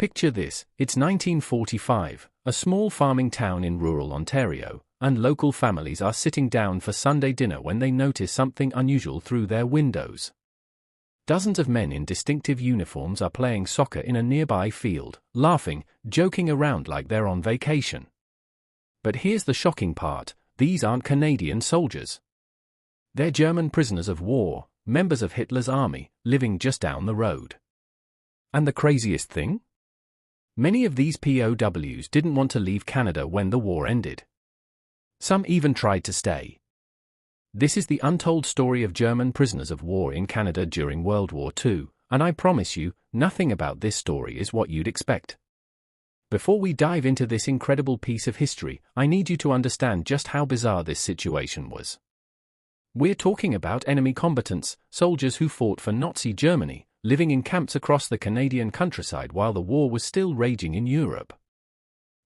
Picture this, it's 1945, a small farming town in rural Ontario, and local families are sitting down for Sunday dinner when they notice something unusual through their windows. Dozens of men in distinctive uniforms are playing soccer in a nearby field, laughing, joking around like they're on vacation. But here's the shocking part, these aren't Canadian soldiers. They're German prisoners of war, members of Hitler's army, living just down the road. And the craziest thing? Many of these POWs didn't want to leave Canada when the war ended. Some even tried to stay. This is the untold story of German prisoners of war in Canada during World War II, and I promise you, nothing about this story is what you'd expect. Before we dive into this incredible piece of history, I need you to understand just how bizarre this situation was. We're talking about enemy combatants, soldiers who fought for Nazi Germany, living in camps across the Canadian countryside while the war was still raging in Europe.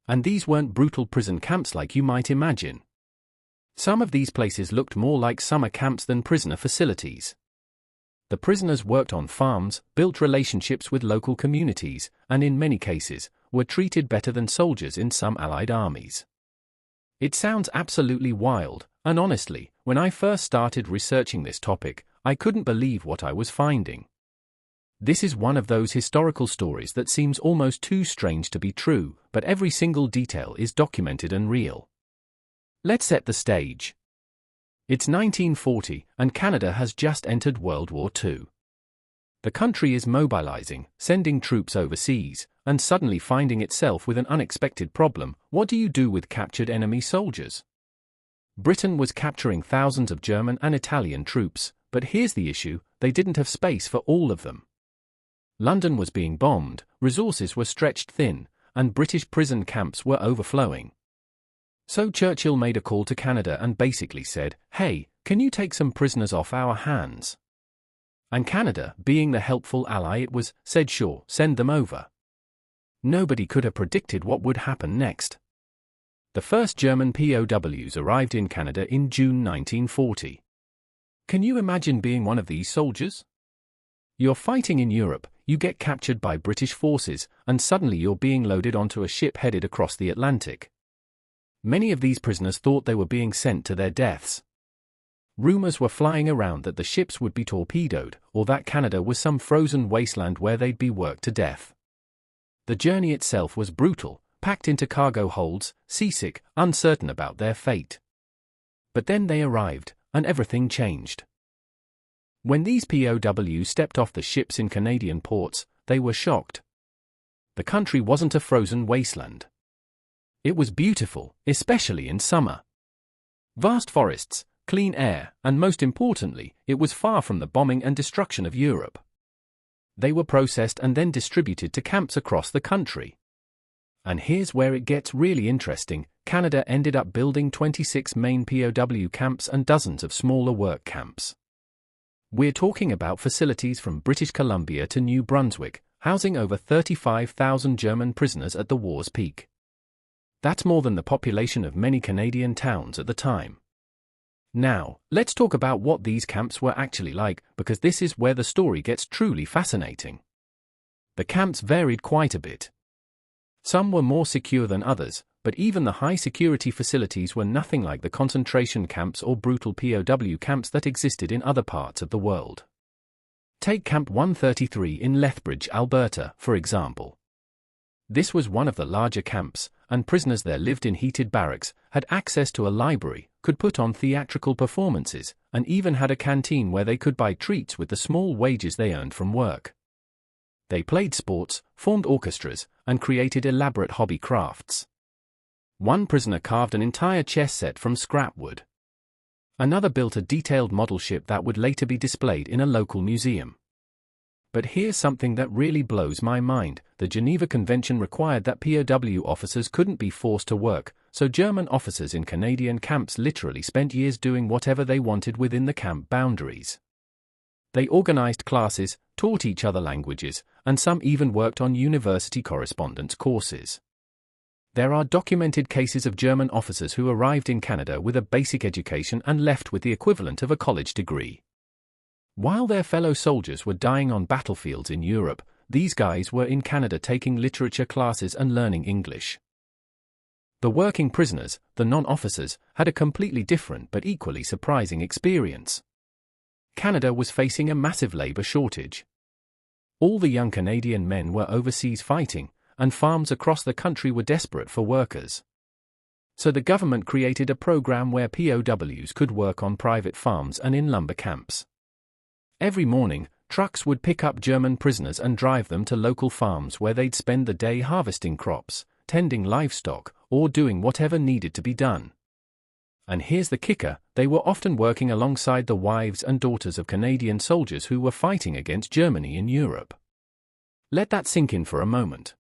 And these weren't brutal prison camps like you might imagine. Some of these places looked more like summer camps than prisoner facilities. The prisoners worked on farms, built relationships with local communities, and in many cases, were treated better than soldiers in some Allied armies. It sounds absolutely wild, and honestly, when I first started researching this topic, I couldn't believe what I was finding. This is one of those historical stories that seems almost too strange to be true, but every single detail is documented and real. Let's set the stage. It's 1940, and Canada has just entered World War II. The country is mobilizing, sending troops overseas, and suddenly finding itself with an unexpected problem. What do you do with captured enemy soldiers? Britain was capturing thousands of German and Italian troops, but here's the issue, they didn't have space for all of them. London was being bombed, resources were stretched thin, and British prison camps were overflowing. So Churchill made a call to Canada and basically said, "Hey, can you take some prisoners off our hands?" And Canada, being the helpful ally it was, said sure, send them over. Nobody could have predicted what would happen next. The first German POWs arrived in Canada in June 1940. Can you imagine being one of these soldiers? You're fighting in Europe, you get captured by British forces, and suddenly you're being loaded onto a ship headed across the Atlantic. Many of these prisoners thought they were being sent to their deaths. Rumors were flying around that the ships would be torpedoed, or that Canada was some frozen wasteland where they'd be worked to death. The journey itself was brutal, packed into cargo holds, seasick, uncertain about their fate. But then they arrived, and everything changed. When these POWs stepped off the ships in Canadian ports, they were shocked. The country wasn't a frozen wasteland. It was beautiful, especially in summer. Vast forests, clean air, and most importantly, it was far from the bombing and destruction of Europe. They were processed and then distributed to camps across the country. And here's where it gets really interesting, Canada ended up building 26 main POW camps and dozens of smaller work camps. We're talking about facilities from British Columbia to New Brunswick, housing over 35,000 German prisoners at the war's peak. That's more than the population of many Canadian towns at the time. Now, let's talk about what these camps were actually like, because this is where the story gets truly fascinating. The camps varied quite a bit. Some were more secure than others, but even the high-security facilities were nothing like the concentration camps or brutal POW camps that existed in other parts of the world. Take Camp 133 in Lethbridge, Alberta, for example. This was one of the larger camps, and prisoners there lived in heated barracks, had access to a library, could put on theatrical performances, and even had a canteen where they could buy treats with the small wages they earned from work. They played sports, formed orchestras, and created elaborate hobby crafts. One prisoner carved an entire chess set from scrap wood. Another built a detailed model ship that would later be displayed in a local museum. But here's something that really blows my mind. The Geneva Convention required that POW officers couldn't be forced to work, so German officers in Canadian camps literally spent years doing whatever they wanted within the camp boundaries. They organized classes, taught each other languages, and some even worked on university correspondence courses. There are documented cases of German officers who arrived in Canada with a basic education and left with the equivalent of a college degree. While their fellow soldiers were dying on battlefields in Europe, these guys were in Canada taking literature classes and learning English. The working prisoners, the non-officers, had a completely different but equally surprising experience. Canada was facing a massive labor shortage. All the young Canadian men were overseas fighting, and farms across the country were desperate for workers. So the government created a program where POWs could work on private farms and in lumber camps. Every morning, trucks would pick up German prisoners and drive them to local farms where they'd spend the day harvesting crops, tending livestock, or doing whatever needed to be done. And here's the kicker, they were often working alongside the wives and daughters of Canadian soldiers who were fighting against Germany in Europe. Let that sink in for a moment.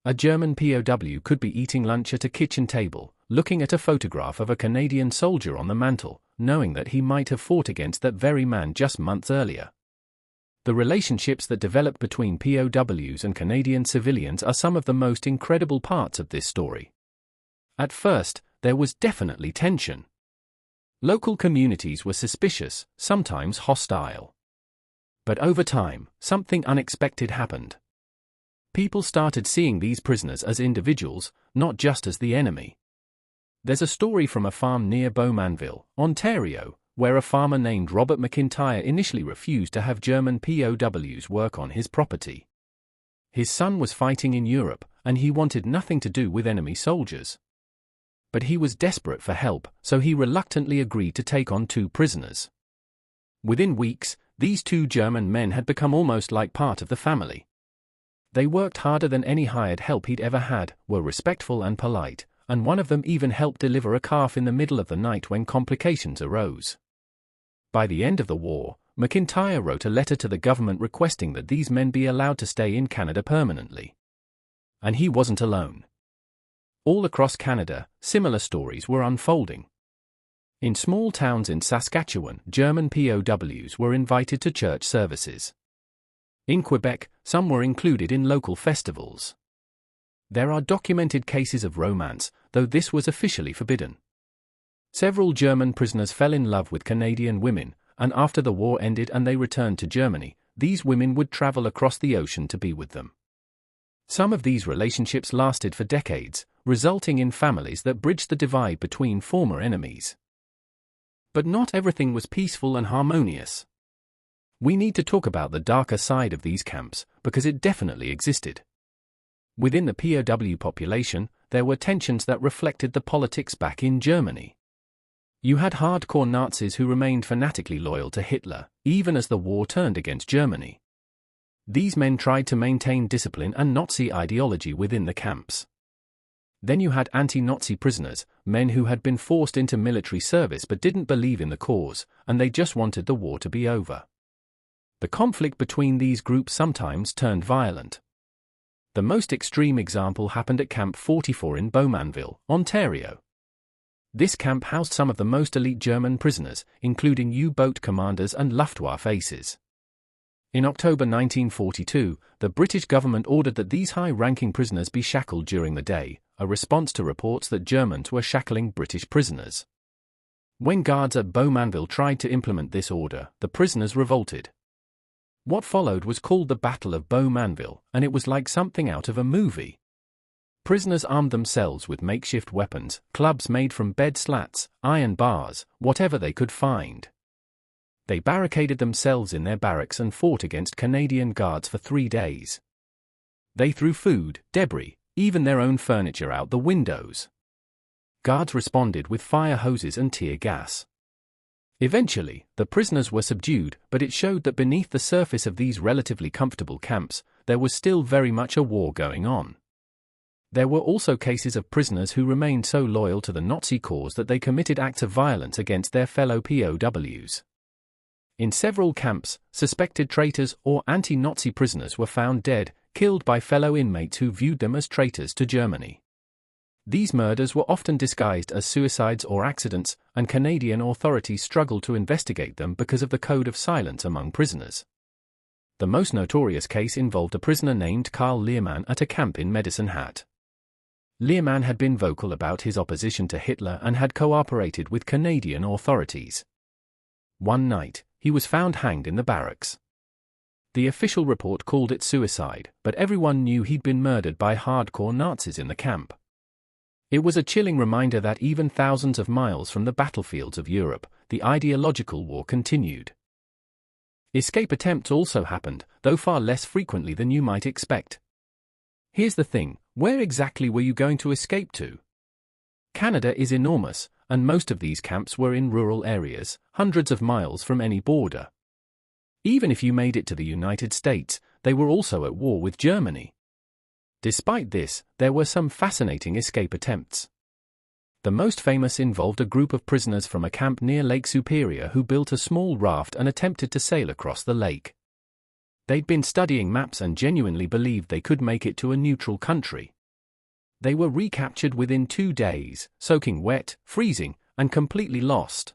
A German POW could be eating lunch at a kitchen table, looking at a photograph of a Canadian soldier on the mantel, knowing that he might have fought against that very man just months earlier. The relationships that developed between POWs and Canadian civilians are some of the most incredible parts of this story. At first, there was definitely tension. Local communities were suspicious, sometimes hostile. But over time, something unexpected happened. People started seeing these prisoners as individuals, not just as the enemy. There's a story from a farm near Bowmanville, Ontario, where a farmer named Robert McIntyre initially refused to have German POWs work on his property. His son was fighting in Europe, and he wanted nothing to do with enemy soldiers. But he was desperate for help, so he reluctantly agreed to take on 2 prisoners. Within weeks, these 2 German men had become almost like part of the family. They worked harder than any hired help he'd ever had, were respectful and polite, and one of them even helped deliver a calf in the middle of the night when complications arose. By the end of the war, McIntyre wrote a letter to the government requesting that these men be allowed to stay in Canada permanently. And he wasn't alone. All across Canada, similar stories were unfolding. In small towns in Saskatchewan, German POWs were invited to church services. In Quebec, some were included in local festivals. There are documented cases of romance, though this was officially forbidden. Several German prisoners fell in love with Canadian women, and after the war ended and they returned to Germany, these women would travel across the ocean to be with them. Some of these relationships lasted for decades, resulting in families that bridged the divide between former enemies. But not everything was peaceful and harmonious. We need to talk about the darker side of these camps, because it definitely existed. Within the POW population, there were tensions that reflected the politics back in Germany. You had hardcore Nazis who remained fanatically loyal to Hitler, even as the war turned against Germany. These men tried to maintain discipline and Nazi ideology within the camps. Then you had anti-Nazi prisoners, men who had been forced into military service but didn't believe in the cause, and they just wanted the war to be over. The conflict between these groups sometimes turned violent. The most extreme example happened at Camp 44 in Bowmanville, Ontario. This camp housed some of the most elite German prisoners, including U-boat commanders and Luftwaffe aces. In October 1942, the British government ordered that these high-ranking prisoners be shackled during the day, a response to reports that Germans were shackling British prisoners. When guards at Bowmanville tried to implement this order, the prisoners revolted. What followed was called the Battle of Bowmanville, and it was like something out of a movie. Prisoners armed themselves with makeshift weapons, clubs made from bed slats, iron bars, whatever they could find. They barricaded themselves in their barracks and fought against Canadian guards for 3 days. They threw food, debris, even their own furniture out the windows. Guards responded with fire hoses and tear gas. Eventually, the prisoners were subdued, but it showed that beneath the surface of these relatively comfortable camps, there was still very much a war going on. There were also cases of prisoners who remained so loyal to the Nazi cause that they committed acts of violence against their fellow POWs. In several camps, suspected traitors or anti-Nazi prisoners were found dead, killed by fellow inmates who viewed them as traitors to Germany. These murders were often disguised as suicides or accidents, and Canadian authorities struggled to investigate them because of the code of silence among prisoners. The most notorious case involved a prisoner named Karl Lehrmann at a camp in Medicine Hat. Lehrmann had been vocal about his opposition to Hitler and had cooperated with Canadian authorities. One night, he was found hanged in the barracks. The official report called it suicide, but everyone knew he'd been murdered by hardcore Nazis in the camp. It was a chilling reminder that even thousands of miles from the battlefields of Europe, the ideological war continued. Escape attempts also happened, though far less frequently than you might expect. Here's the thing, where exactly were you going to escape to? Canada is enormous, and most of these camps were in rural areas, hundreds of miles from any border. Even if you made it to the United States, they were also at war with Germany. Despite this, there were some fascinating escape attempts. The most famous involved a group of prisoners from a camp near Lake Superior who built a small raft and attempted to sail across the lake. They'd been studying maps and genuinely believed they could make it to a neutral country. They were recaptured within 2 days, soaking wet, freezing, and completely lost.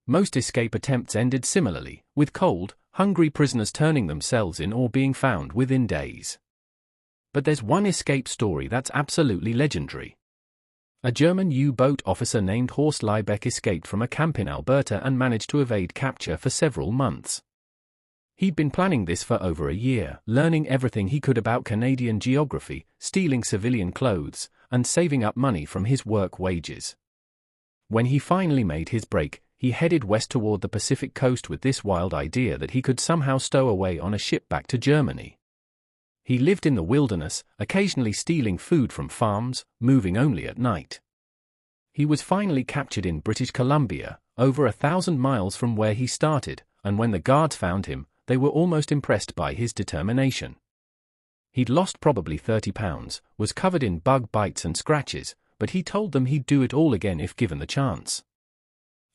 Most escape attempts ended similarly, with cold, hungry prisoners turning themselves in or being found within days. But there's one escape story that's absolutely legendary. A German U-boat officer named Horst Liebeck escaped from a camp in Alberta and managed to evade capture for several months. He'd been planning this for over a year, learning everything he could about Canadian geography, stealing civilian clothes, and saving up money from his work wages. When he finally made his break, he headed west toward the Pacific coast with this wild idea that he could somehow stow away on a ship back to Germany. He lived in the wilderness, occasionally stealing food from farms, moving only at night. He was finally captured in British Columbia, over 1,000 miles from where he started, and when the guards found him, they were almost impressed by his determination. He'd lost probably 30 pounds, was covered in bug bites and scratches, but he told them he'd do it all again if given the chance.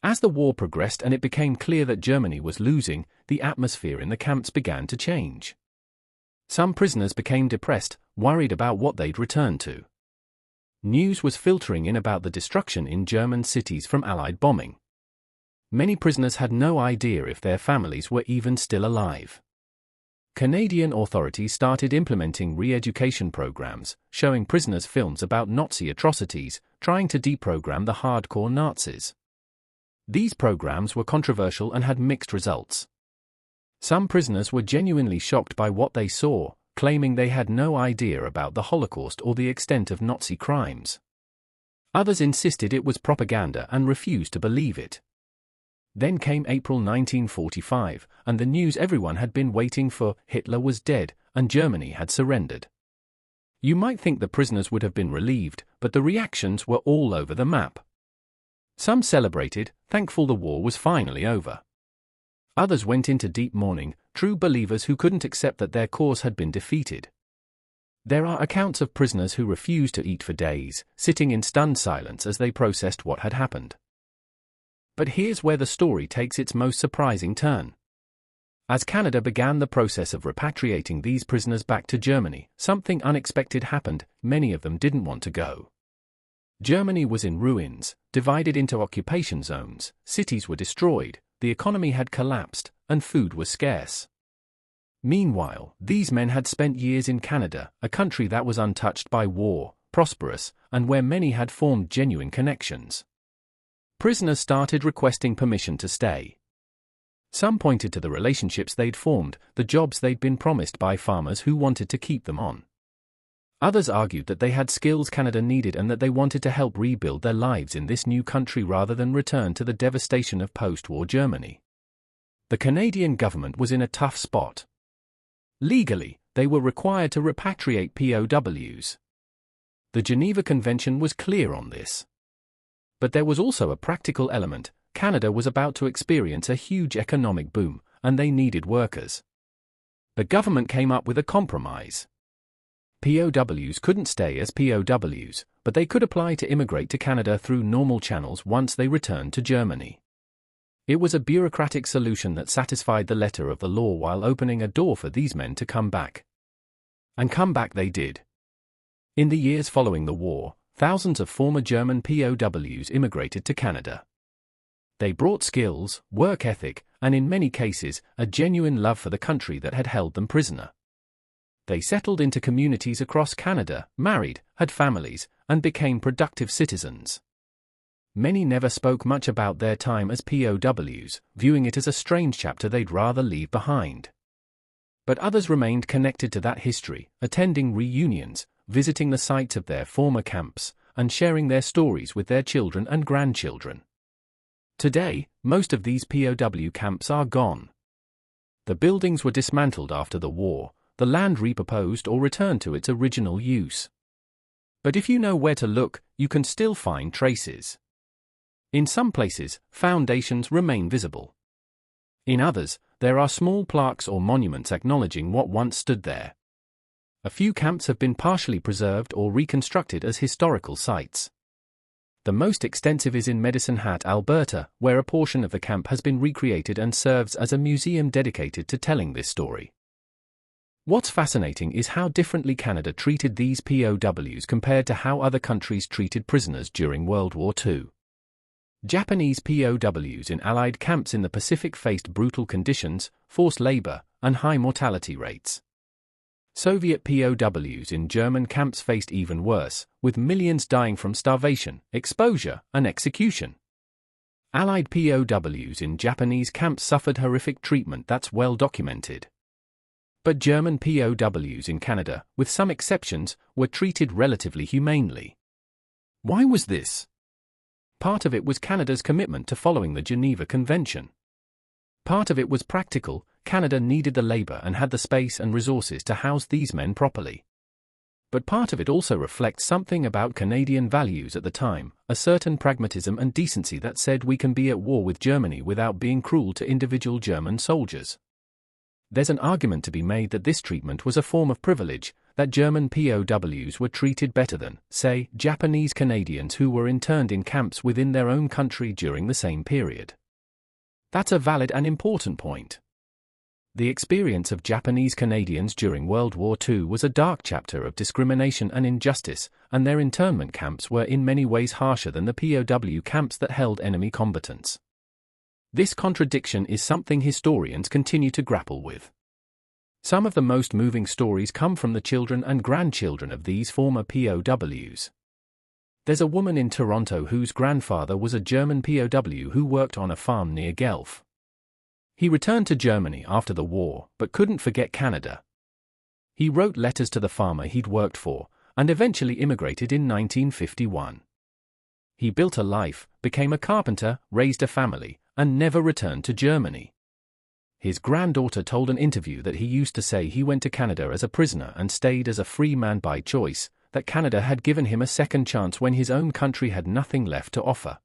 As the war progressed and it became clear that Germany was losing, the atmosphere in the camps began to change. Some prisoners became depressed, worried about what they'd return to. News was filtering in about the destruction in German cities from Allied bombing. Many prisoners had no idea if their families were even still alive. Canadian authorities started implementing re-education programs, showing prisoners films about Nazi atrocities, trying to deprogram the hardcore Nazis. These programs were controversial and had mixed results. Some prisoners were genuinely shocked by what they saw, claiming they had no idea about the Holocaust or the extent of Nazi crimes. Others insisted it was propaganda and refused to believe it. Then came April 1945, and the news everyone had been waiting for: Hitler was dead, and Germany had surrendered. You might think the prisoners would have been relieved, but the reactions were all over the map. Some celebrated, thankful the war was finally over. Others went into deep mourning, true believers who couldn't accept that their cause had been defeated. There are accounts of prisoners who refused to eat for days, sitting in stunned silence as they processed what had happened. But here's where the story takes its most surprising turn. As Canada began the process of repatriating these prisoners back to Germany, something unexpected happened. Many of them didn't want to go. Germany was in ruins, divided into occupation zones, cities were destroyed, the economy had collapsed, and food was scarce. Meanwhile, these men had spent years in Canada, a country that was untouched by war, prosperous, and where many had formed genuine connections. Prisoners started requesting permission to stay. Some pointed to the relationships they'd formed, the jobs they'd been promised by farmers who wanted to keep them on. Others argued that they had skills Canada needed and that they wanted to help rebuild their lives in this new country rather than return to the devastation of post-war Germany. The Canadian government was in a tough spot. Legally, they were required to repatriate POWs. The Geneva Convention was clear on this. But there was also a practical element. Canada was about to experience a huge economic boom, and they needed workers. The government came up with a compromise. POWs couldn't stay as POWs, but they could apply to immigrate to Canada through normal channels once they returned to Germany. It was a bureaucratic solution that satisfied the letter of the law while opening a door for these men to come back. And come back they did. In the years following the war, thousands of former German POWs immigrated to Canada. They brought skills, work ethic, and in many cases, a genuine love for the country that had held them prisoner. They settled into communities across Canada, married, had families, and became productive citizens. Many never spoke much about their time as POWs, viewing it as a strange chapter they'd rather leave behind. But others remained connected to that history, attending reunions, visiting the sites of their former camps, and sharing their stories with their children and grandchildren. Today, most of these POW camps are gone. The buildings were dismantled after the war, the land repurposed or returned to its original use. But if you know where to look, you can still find traces. In some places, foundations remain visible. In others, there are small plaques or monuments acknowledging what once stood there. A few camps have been partially preserved or reconstructed as historical sites. The most extensive is in Medicine Hat, Alberta, where a portion of the camp has been recreated and serves as a museum dedicated to telling this story. What's fascinating is how differently Canada treated these POWs compared to how other countries treated prisoners during World War II. Japanese POWs in Allied camps in the Pacific faced brutal conditions, forced labor, and high mortality rates. Soviet POWs in German camps faced even worse, with millions dying from starvation, exposure, and execution. Allied POWs in Japanese camps suffered horrific treatment that's well documented. But German POWs in Canada, with some exceptions, were treated relatively humanely. Why was this? Part of it was Canada's commitment to following the Geneva Convention. Part of it was practical. Canada needed the labor and had the space and resources to house these men properly. But part of it also reflects something about Canadian values at the time, a certain pragmatism and decency that said we can be at war with Germany without being cruel to individual German soldiers. There's an argument to be made that this treatment was a form of privilege, that German POWs were treated better than, say, Japanese Canadians who were interned in camps within their own country during the same period. That's a valid and important point. The experience of Japanese Canadians during World War II was a dark chapter of discrimination and injustice, and their internment camps were in many ways harsher than the POW camps that held enemy combatants. This contradiction is something historians continue to grapple with. Some of the most moving stories come from the children and grandchildren of these former POWs. There's a woman in Toronto whose grandfather was a German POW who worked on a farm near Guelph. He returned to Germany after the war, but couldn't forget Canada. He wrote letters to the farmer he'd worked for, and eventually immigrated in 1951. He built a life, became a carpenter, raised a family, and never returned to Germany. His granddaughter told an interview that he used to say he went to Canada as a prisoner and stayed as a free man by choice, that Canada had given him a second chance when his own country had nothing left to offer.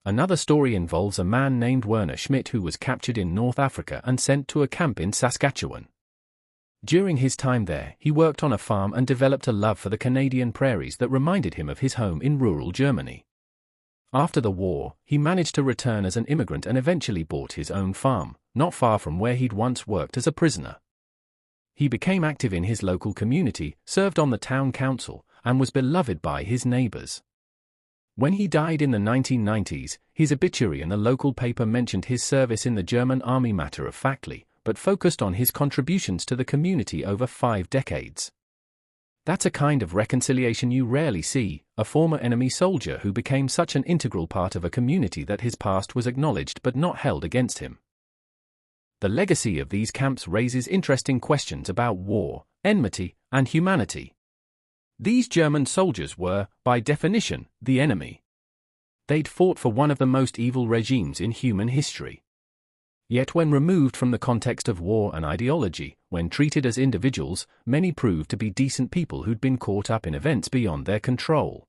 Another story involves a man named Werner Schmidt who was captured in North Africa and sent to a camp in Saskatchewan. During his time there, he worked on a farm and developed a love for the Canadian prairies that reminded him of his home in rural Germany. After the war, he managed to return as an immigrant and eventually bought his own farm, not far from where he'd once worked as a prisoner. He became active in his local community, served on the town council, and was beloved by his neighbors. When he died in the 1990s, his obituary in the local paper mentioned his service in the German army matter-of-factly, but focused on his contributions to the community over 5 decades. That's a kind of reconciliation you rarely see, a former enemy soldier who became such an integral part of a community that his past was acknowledged but not held against him. The legacy of these camps raises interesting questions about war, enmity, and humanity. These German soldiers were, by definition, the enemy. They'd fought for one of the most evil regimes in human history. Yet when removed from the context of war and ideology, when treated as individuals, many proved to be decent people who'd been caught up in events beyond their control.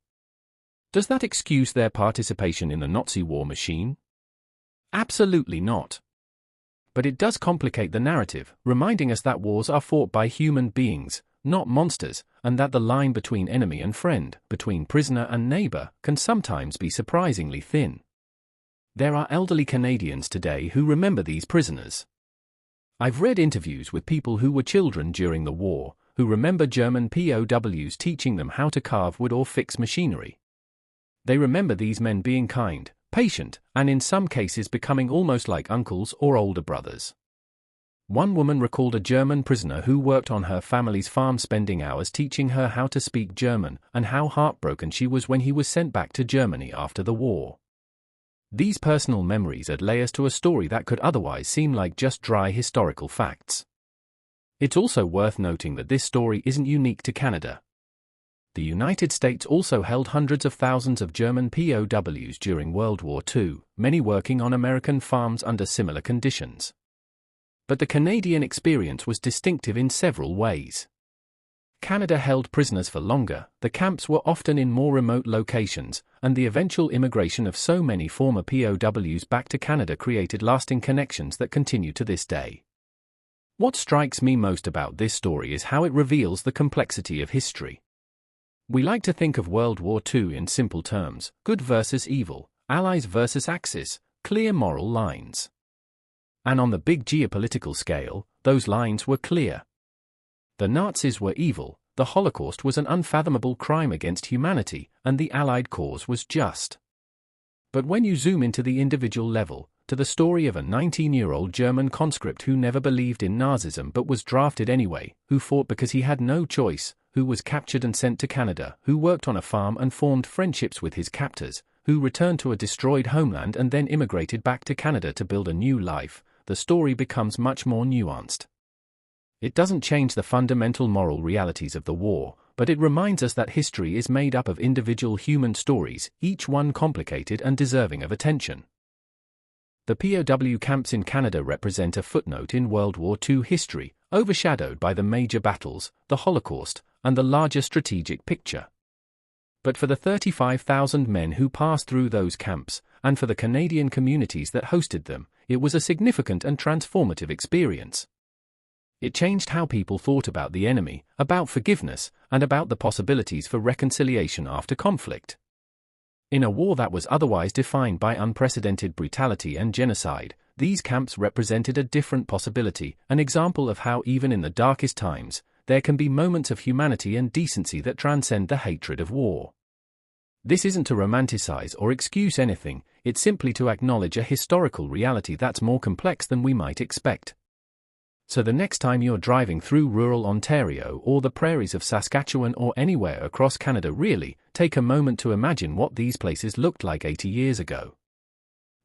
Does that excuse their participation in the Nazi war machine? Absolutely not. But it does complicate the narrative, reminding us that wars are fought by human beings, not monsters, and that the line between enemy and friend, between prisoner and neighbor, can sometimes be surprisingly thin. There are elderly Canadians today who remember these prisoners. I've read interviews with people who were children during the war, who remember German POWs teaching them how to carve wood or fix machinery. They remember these men being kind, patient, and in some cases becoming almost like uncles or older brothers. One woman recalled a German prisoner who worked on her family's farm spending hours teaching her how to speak German and how heartbroken she was when he was sent back to Germany after the war. These personal memories add layers to a story that could otherwise seem like just dry historical facts. It's also worth noting that this story isn't unique to Canada. The United States also held hundreds of thousands of German POWs during World War II, many working on American farms under similar conditions. But the Canadian experience was distinctive in several ways. Canada held prisoners for longer, the camps were often in more remote locations, and the eventual immigration of so many former POWs back to Canada created lasting connections that continue to this day. What strikes me most about this story is how it reveals the complexity of history. We like to think of World War II in simple terms: good versus evil, Allies versus Axis, clear moral lines. And on the big geopolitical scale, those lines were clear. The Nazis were evil, the Holocaust was an unfathomable crime against humanity, and the Allied cause was just. But when you zoom into the individual level, to the story of a 19-year-old German conscript who never believed in Nazism but was drafted anyway, who fought because he had no choice, who was captured and sent to Canada, who worked on a farm and formed friendships with his captors, who returned to a destroyed homeland and then immigrated back to Canada to build a new life, the story becomes much more nuanced. It doesn't change the fundamental moral realities of the war, but it reminds us that history is made up of individual human stories, each one complicated and deserving of attention. The POW camps in Canada represent a footnote in World War II history, overshadowed by the major battles, the Holocaust, and the larger strategic picture. But for the 35,000 men who passed through those camps, and for the Canadian communities that hosted them, it was a significant and transformative experience. It changed how people thought about the enemy, about forgiveness, and about the possibilities for reconciliation after conflict. In a war that was otherwise defined by unprecedented brutality and genocide, these camps represented a different possibility, an example of how even in the darkest times, there can be moments of humanity and decency that transcend the hatred of war. This isn't to romanticize or excuse anything, it's simply to acknowledge a historical reality that's more complex than we might expect. So the next time you're driving through rural Ontario or the prairies of Saskatchewan or anywhere across Canada, really, take a moment to imagine what these places looked like 80 years ago.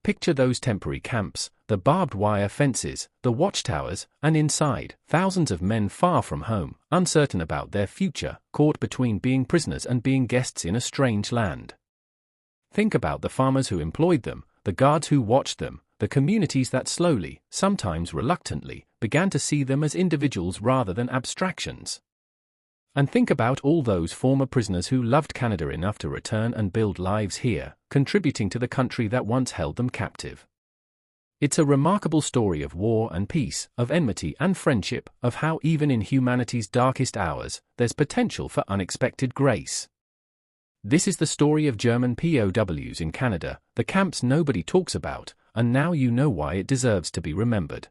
Picture those temporary camps, the barbed wire fences, the watchtowers, and inside, thousands of men far from home, uncertain about their future, caught between being prisoners and being guests in a strange land. Think about the farmers who employed them, the guards who watched them, the communities that slowly, sometimes reluctantly, began to see them as individuals rather than abstractions. And think about all those former prisoners who loved Canada enough to return and build lives here, contributing to the country that once held them captive. It's a remarkable story of war and peace, of enmity and friendship, of how even in humanity's darkest hours, there's potential for unexpected grace. This is the story of German POWs in Canada, the camps nobody talks about, and now you know why it deserves to be remembered.